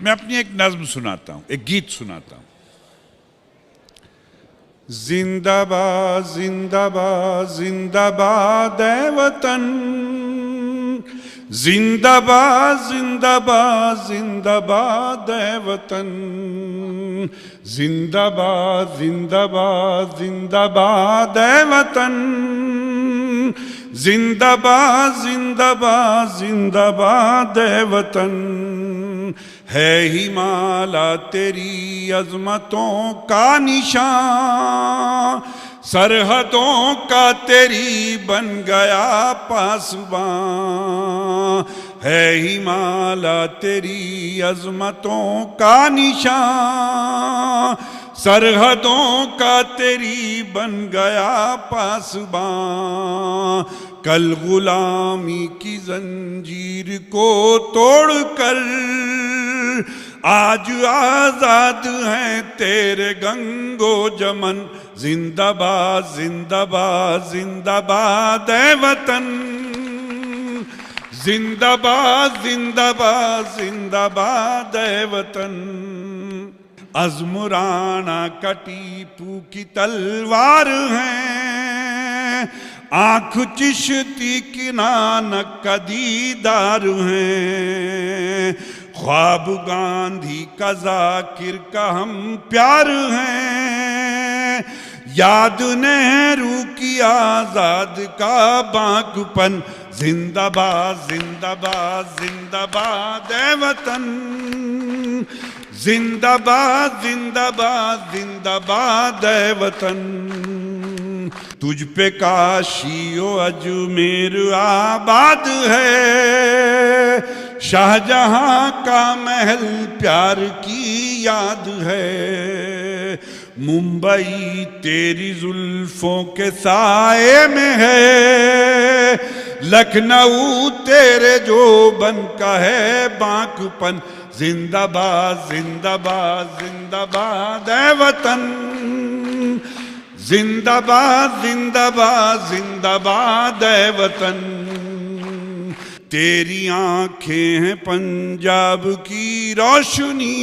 मैं अपनी एक नज्म सुनाता हूं, एक गीत सुनाता हूं। जिंदाबाद जिंदाबाद जिंदाबाद ऐ वतन, जिंदाबाद जिंदाबाद जिंदाबाद ऐ वतन, जिंदाबाद जिंदाबाद जिंदाबाद ऐ वतन, जिंदाबाद जिंदाबाद जिंदाबाद ऐ वतन। है हिमालय तेरी अजमतों का निशान, सरहदों का तेरी बन गया पासबान। है हिमालय तेरी अजमतों का निशान, सरहदों का तेरी बन गया पासबान। कल गुलामी की जंजीर को तोड़कर आज आजाद हैं तेरे गंगो जमन। जिंदाबाद जिंदाबाद जिंदाबाद ऐ वतन, जिंदाबाद जिंदाबाद जिंदाबाद ऐ वतन। अज़मुराना का टीपू की तलवार है, आंख चिश्ती की नानक का दीदार है। ख्वाब गांधी का जाकिर का हम प्यार हैं, याद नेहरू की आजाद का बांकपन। जिंदाबाद जिंदाबाद जिंदाबाद ऐ वतन, जिंदाबाद जिंदाबाद जिंदाबाद ऐ वतन। तुझ पे काशियो अजमेर आबाद है, शाहजहां का महल प्यार की याद है। मुंबई तेरी जुल्फों के साए में है, लखनऊ तेरे जोबन का है बांकपन। जिंदाबाद जिंदाबाद जिंदाबाद ऐ वतन, जिंदाबाद जिंदाबाद जिंदाबाद ऐ वतन। तेरी आंखें हैं पंजाब की रोशनी,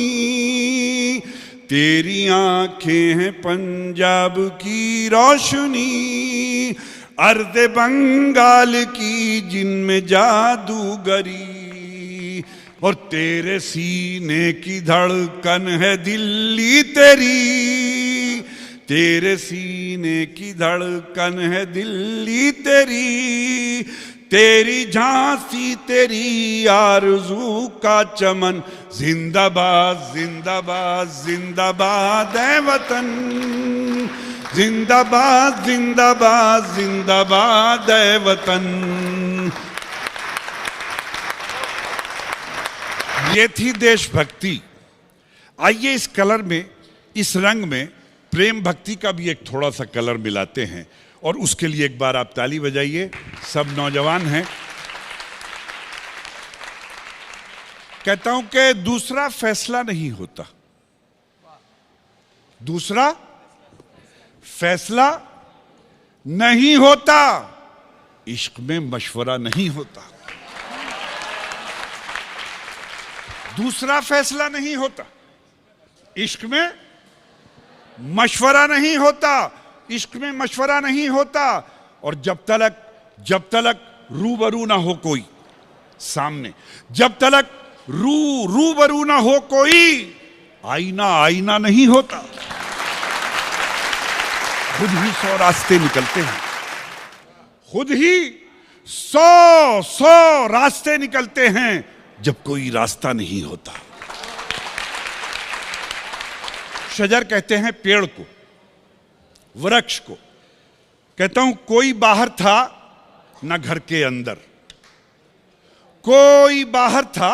तेरी आंखें हैं पंजाब की रोशनी। अर्ज़ बंगाल की जिनमें जादूगरी, और तेरे सीने की धड़कन है दिल्ली तेरी। तेरे सीने की धड़कन है दिल्ली तेरी, तेरी झांसी तेरी आरज़ू का चमन। जिंदाबाद जिंदाबाद जिंदाबाद ऐ वतन, जिंदाबाद जिंदाबाद जिंदाबाद ऐ वतन। ये थी देशभक्ति। आइए इस कलर में, इस रंग में प्रेम भक्ति का भी एक थोड़ा सा कलर मिलाते हैं, और उसके लिए एक बार आप ताली बजाइए। सब नौजवान हैं। कहता हूं कि दूसरा फैसला नहीं होता, दूसरा फैसला नहीं होता, इश्क में मशवरा नहीं होता। दूसरा फैसला नहीं होता, इश्क में मशवरा नहीं होता, इश्क में मशवरा नहीं होता। और जब तलक रूबरू ना हो कोई सामने, जब तलक रूबरू ना हो कोई, आईना नहीं होता। खुद ही 100 रास्ते निकलते हैं, खुद ही 100 रास्ते निकलते हैं जब कोई रास्ता नहीं होता। शजर कहते हैं पेड़ को, वृक्ष को। कहता हूं कोई बाहर था ना घर के अंदर, कोई बाहर था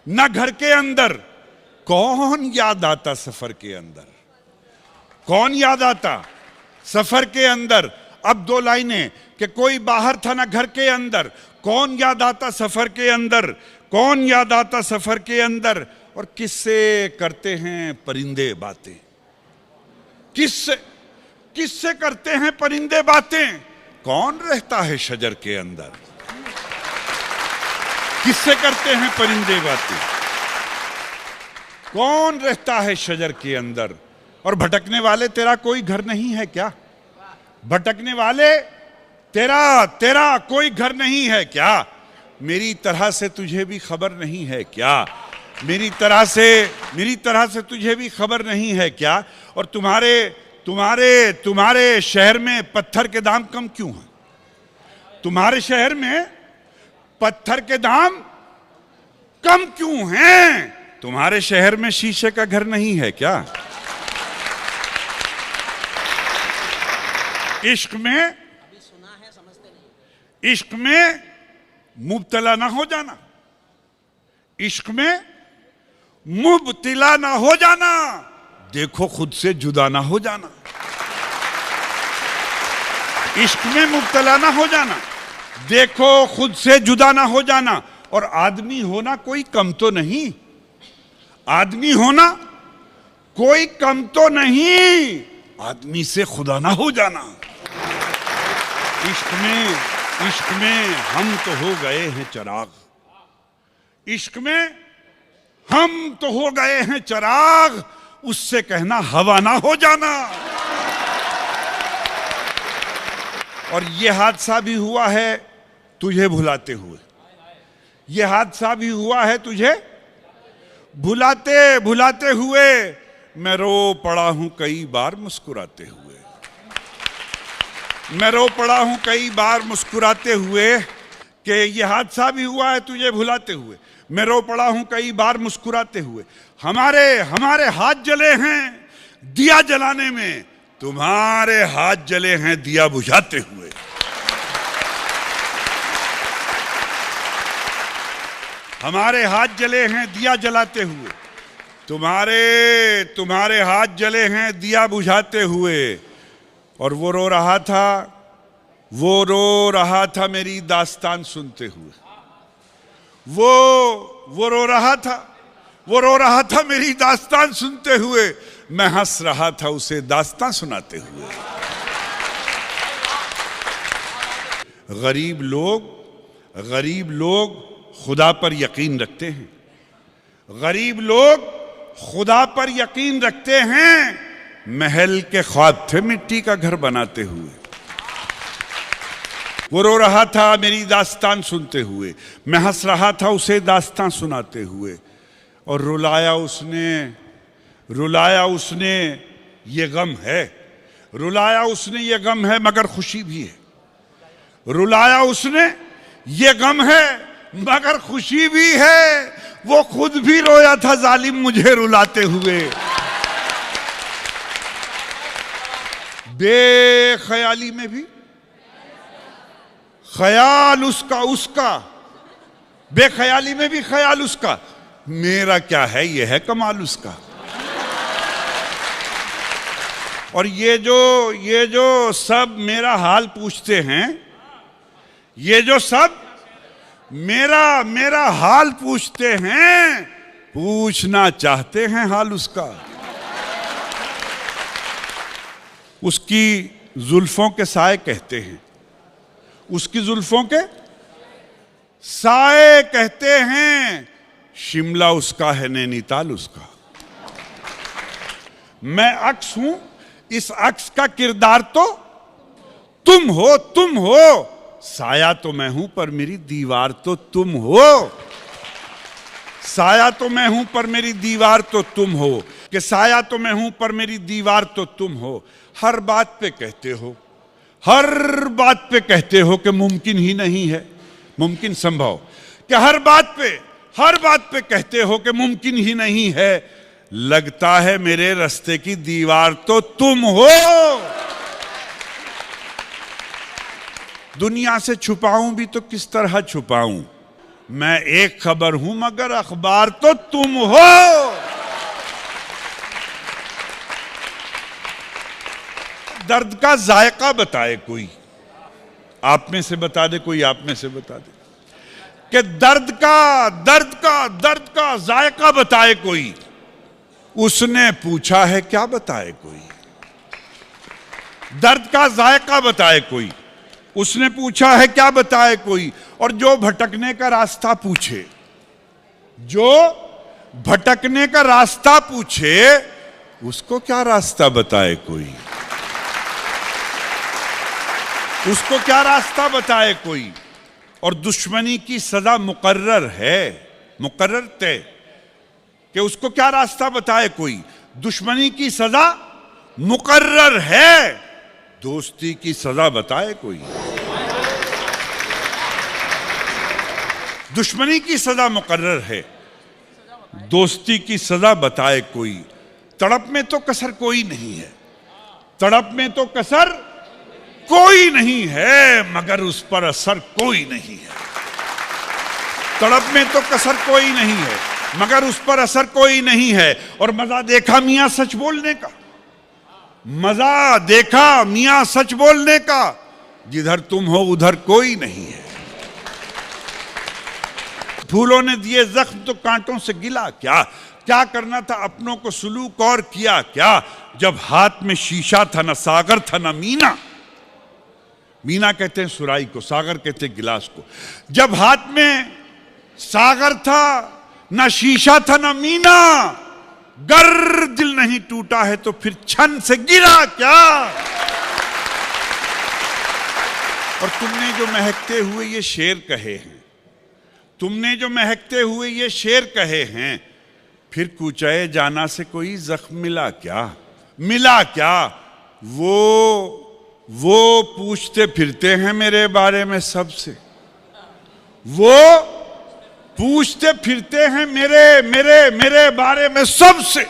ना घर के अंदर। कौन याद आता सफर के अंदर, कौन याद आता सफर के अंदर। अब 2 लाइनें कि कोई बाहर था ना घर के अंदर, कौन याद आता सफर के अंदर, कौन याद आता सफर के अंदर। और किससे करते हैं परिंदे बातें, किससे करते हैं परिंदे बातें। कौन रहता है शजर के अंदर, किससे करते हैं परिंदे बातें। कौन रहता है शजर के अंदर? और भटकने वाले तेरा कोई घर नहीं है क्या? भटकने वाले तेरा कोई घर नहीं है क्या? मेरी तरह से तुझे भी खबर नहीं है क्या? मेरी तरह से तुझे भी खबर नहीं है क्या? और तुम्हारे शहर में पत्थर के दाम कम क्यों हैं? तुम्हारे शहर में पत्थर के दाम कम क्यों हैं? तुम्हारे शहर में शीशे का घर नहीं है क्या? इश्क में मुब्तला ना हो जाना, इश्क में मुब्तला ना हो जाना, देखो खुद से जुदा ना हो जाना। इश्क में मुब्तला ना हो जाना, देखो खुद से जुदा ना हो जाना। और आदमी होना कोई कम तो नहीं, आदमी होना कोई कम तो नहीं, आदमी से खुदा ना हो जाना। इश्क में हम तो हो गए हैं चिराग, इश्क में हम तो हो गए हैं चिराग, उससे कहना हवा ना हो जाना। और ये हादसा भी हुआ है तुझे भुलाते हुए, ये हादसा भी हुआ है तुझे भुलाते भुलाते हुए। मैं रो पड़ा हूं कई बार मुस्कुराते हुए, मैं रो पड़ा हूं कई बार मुस्कुराते हुए कि ये हादसा भी हुआ है तुझे भुलाते हुए। मैं रो पड़ा हूं कई बार मुस्कुराते हुए। हमारे हाथ जले हैं दिया जलाने में, तुम्हारे हाथ जले हैं दिया बुझाते हुए। हमारे हाथ जले हैं दिया जलाते हुए, तुम्हारे हाथ जले हैं दिया बुझाते हुए। और वो रो रहा था मेरी दास्तान सुनते हुए, वो रो रहा था मेरी दास्तान सुनते हुए। मैं हंस रहा था उसे दास्तान सुनाते हुए। गरीब लोग खुदा पर यकीन रखते हैं, गरीब लोग खुदा पर यकीन रखते हैं। महल के ख्वाब थे मिट्टी का घर बनाते हुए। वो रो रहा था मेरी दास्तान सुनते हुए, मैं हंस रहा था उसे दास्तान सुनाते हुए। और रुलाया उसने ये गम है, रुलाया उसने ये गम है मगर खुशी भी है। रुलाया उसने ये गम है मगर खुशी भी है। वो खुद भी रोया था जालिम मुझे रुलाते हुए। बेख्याली में भी ख्याल उसका, बेख्याली में भी ख्याल उसका। मेरा क्या है ये है कमाल उसका। और ये जो सब मेरा हाल पूछते हैं, ये जो सब मेरा हाल पूछते हैं, पूछना चाहते हैं हाल उसका। उसकी जुल्फों के साए कहते हैं, उसकी जुल्फों के साए कहते हैं। शिमला उसका है नैनीताल उसका। मैं अक्स हूं, इस अक्स का किरदार तो तुम हो। साया तो मैं हूं पर मेरी दीवार तो तुम हो। साया तो मैं हूं पर मेरी दीवार तो तुम हो, कि साया तो मैं हूं पर मेरी दीवार तो तुम हो। हर बात पे कहते हो कि मुमकिन ही नहीं है, मुमकिन संभव। कि हर बात पे कहते हो कि मुमकिन ही नहीं है। लगता है मेरे रास्ते की दीवार तो तुम हो। दुनिया से छुपाऊं भी तो किस तरह छुपाऊं, मैं एक खबर हूं मगर अखबार तो तुम हो। दर्द का जायका बताए कोई, आप में से बता दे, कोई आप में से बता दे कि दर्द का जायका बताए कोई। उसने पूछा है क्या बताए कोई। दर्द का जायका बताए कोई, उसने पूछा है क्या बताए कोई। और जो भटकने का रास्ता पूछे, जो भटकने का रास्ता पूछे, उसको क्या रास्ता बताए कोई, उसको क्या रास्ता बताए कोई। और दुश्मनी की सजा मुकर्रर है, मुकर्रर तय, कि उसको क्या रास्ता बताए कोई। दुश्मनी की सजा मुकर्रर है, दोस्ती की सजा बताए कोई। दुश्मनी की सजा मुकर्रर है, दोस्ती की सजा बताए कोई। तड़प में तो कसर कोई नहीं है, तड़प में तो कसर कोई नहीं है, मगर उस पर असर कोई नहीं है। तड़प में तो कसर कोई नहीं है, मगर उस पर असर कोई नहीं है। और मजा देखा मियां सच बोलने का, मजा देखा मियां सच बोलने का, जिधर तुम हो उधर कोई नहीं है। फूलों ने दिए जख्म तो कांटों से गिला क्या, क्या करना था अपनों को सुलूक और किया क्या। जब हाथ में शीशा था न सागर था न मीना, मीना कहते हैं सुराई को, सागर कहते हैं गिलास को। जब हाथ में सागर था न शीशा था न मीना, गर दिल नहीं टूटा है तो फिर छन से गिरा क्या। और तुमने जो महकते हुए ये शेर कहे हैं, तुमने जो महकते हुए ये शेर कहे हैं, फिर कूचाए जाना से कोई जख्म मिला क्या, मिला क्या। वो पूछते फिरते हैं मेरे बारे में सबसे, वो पूछते फिरते हैं मेरे मेरे मेरे बारे में सबसे।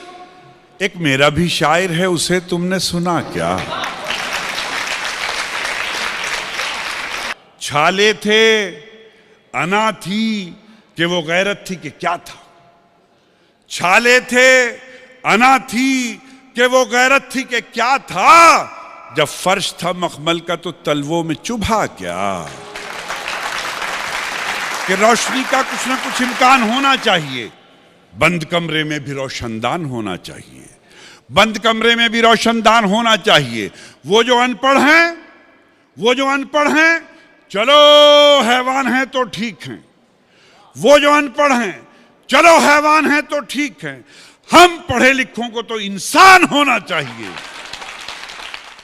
एक मेरा भी शायर है, उसे तुमने सुना क्या। छाले थे अना थी कि वो गैरत थी कि क्या था, छाले थे अना थी कि वो गैरत थी कि क्या था। जब फर्श था मखमल का तो तलवों में चुभा क्या। कि रोशनी का कुछ ना कुछ इम्कान होना चाहिए, बंद कमरे में भी रोशनदान होना चाहिए, बंद कमरे में भी रोशनदान होना चाहिए। वो जो अनपढ़ हैं, वो जो अनपढ़ हैं, चलो हैवान हैं तो ठीक हैं, वो जो अनपढ़ हैं चलो हैवान हैं तो ठीक हैं, हम पढ़े लिखों को तो इंसान होना चाहिए।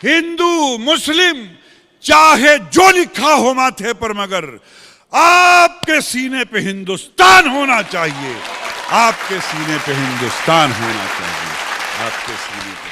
हिंदू मुस्लिम चाहे जो लिखा हो माथे पर, मगर आपके सीने पे हिंदुस्तान होना चाहिए, आपके सीने पे हिंदुस्तान होना चाहिए, आपके सीने पे।